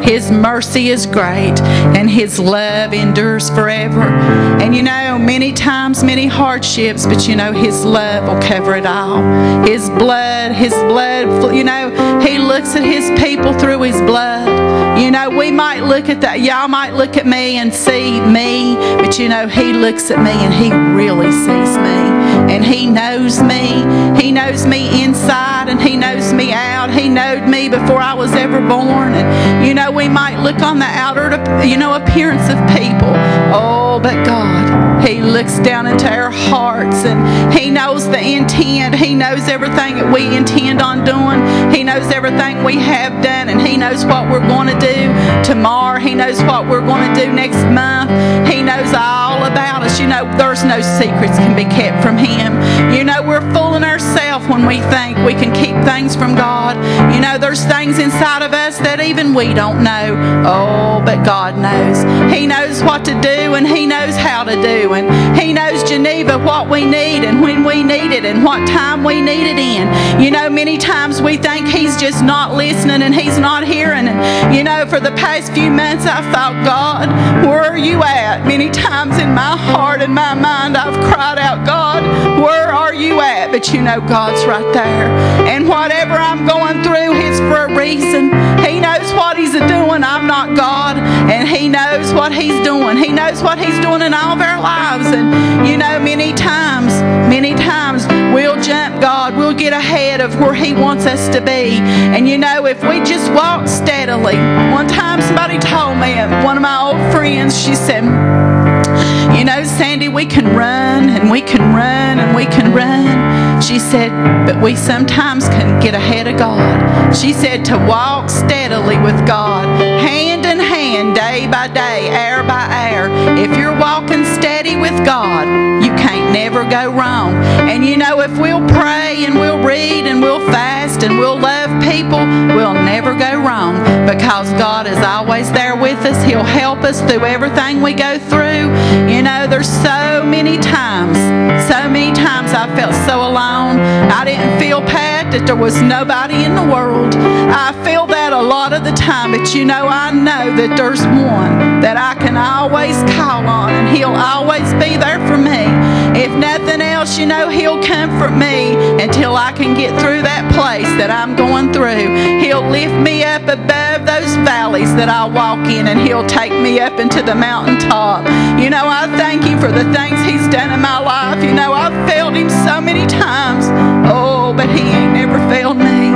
His mercy is great, and His love endures forever. And you know, many times, many hardships, but you know, His love will cover it all. His blood, you know, He looks at His people through His blood. You know, we might look at that, y'all might look at me and see me, but you know, He looks at me and He really sees me. And He knows me. He knows me inside and He knows me out. He knowed me before I was ever born. And you know, we might look on the outer, you know, appearance of people. Oh, but God, He looks down into our hearts and He knows the intent. He knows everything that we intend on doing. He knows everything we have done, and He knows what we're going to do tomorrow. He knows what we're going to do next month. He knows all about us. You know, there's no secrets can be kept from Him. You know, we're fooling ourselves when we think we can keep things from God. You know, there's things inside of us that even we don't know. Oh, but God knows. He knows what to do, and He knows how to do. And He knows, Geneva, what we need and when we need it and what time we need it in. You know, many times we think He's just not listening and He's not hearing. And you know, for the past few months I've thought, God, where are you at? Many times in my heart and my mind I've cried out, God, where are you at? But you know, God's right there. And whatever I'm going through, it's for a reason. He knows what He's doing. I'm not God. And He knows what He's doing. He knows what He's doing in all of our lives. And you know, many times we'll jump God. We'll get ahead of where He wants us to be. And you know, if we just walk steadily. One time somebody told me, one of my old friends, she said, you know, Sandy, we can run and we can run and we can run. She said, but we sometimes can get ahead of God. She said to walk steadily with God, hand in hand, day by day, hour by hour. If you're walking steady with God, you can't never go wrong. And you know, if we'll pray and we'll read and we'll fast and we'll love people, we'll never go wrong, because God is always there with us. He'll help us through everything we go through. You know, there's so many times I felt so alone. I didn't feel, Pat, that there was nobody in the world. I feel that a lot of the time, but you know, I know that there's one that I can always call on, and He'll always be there for me. If nothing else, you know, He'll comfort me until I can get through that place that I'm going through. He'll lift me up above those valleys that I walk in, and He'll take me up into the mountaintop. You know, I thank Him for the things He's done in my life. You know, I've failed Him so many times. Oh, but He ain't never failed me.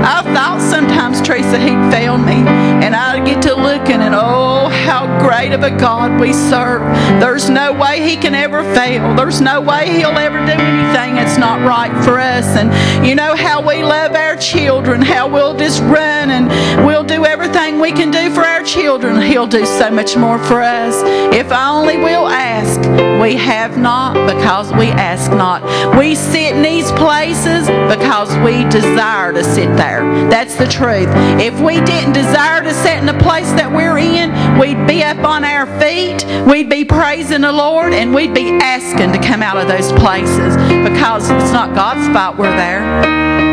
I thought sometimes, Teresa, He'd failed me, and I'd get to looking and oh, how great of a God we serve. There's no way He can ever fail. There's no way He'll ever do anything that's not right for us. And you know how we love our children, how we'll just run and we'll do everything we can do for our children. He'll do so much more for us. If only we'll ask. We have not because we ask not. We sit in these places because we desire to sit there. That's the truth. If we didn't desire to sit in the place that we're in, we'd be up on our feet, we'd be praising the Lord, and we'd be asking to come out of those places, because it's not God's fault we're there.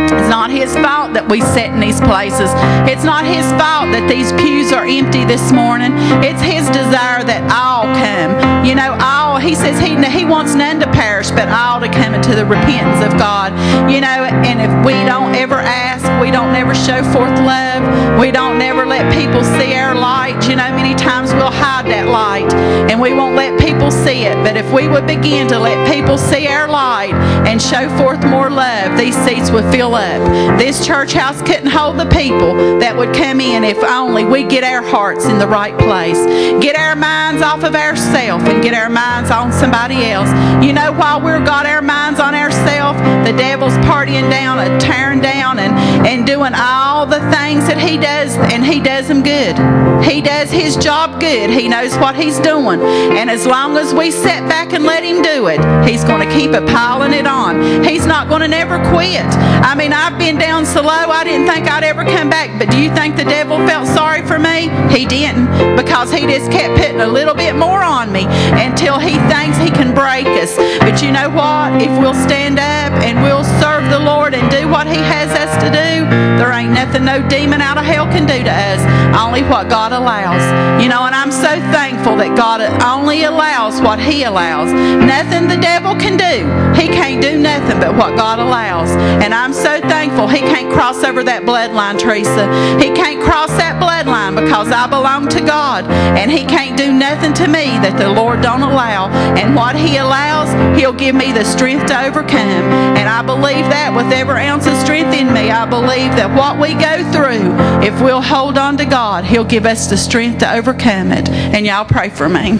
It's not His fault that we sit in these places. It's not His fault that these pews are empty this morning. It's His desire that all come. You know, all. He says He wants none to perish, but all to come into the repentance of God. You know, and if we don't ever ask, we don't never show forth love, we don't never let people see our light. You know, many times we'll hide that light and we won't let people see it. But if we would begin to let people see our light and show forth more love, these seats would fill up. This church house couldn't hold the people that would come in if only we get our hearts in the right place. Get our minds off of ourselves and get our minds on somebody else. You know, while we've got our minds on ourselves, the devil's partying down and tearing down and doing all the things that he does, and he does them good. He does his job good. He knows what he's doing. And as long as we sit back and let him do it, he's going to keep it piling it on. He's not going to never quit. I mean, I've been down so low, I didn't think I'd ever come back. But do you think the devil felt sorry for me? He didn't, because because he just kept putting a little bit more on me until he thinks he can break us. But you know what? If we'll stand up and we'll serve the Lord and do what he has us to do, there ain't nothing no demon out of hell can do to us, only what God allows. You know, and I'm so thankful that God only allows what he allows. Nothing the devil can do. He can't do nothing but what God allows. And I'm so thankful he can't cross over that bloodline, Teresa. He can't cross that bloodline because I belong to God. And he can't do nothing to me that the Lord don't allow. And what he allows, he'll give me the strength to overcome. And I believe that with every ounce of strength in me. I believe that what we go through, if we'll hold on to God, he'll give us the strength to overcome it. And y'all pray for me.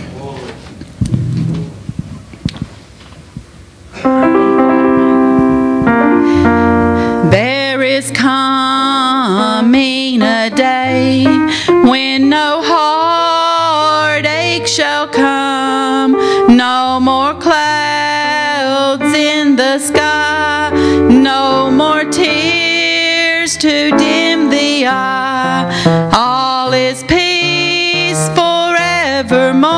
There is coming a day when no heartache shall come, no more clouds in the sky, no more tears to dim the eye. All is peace forevermore.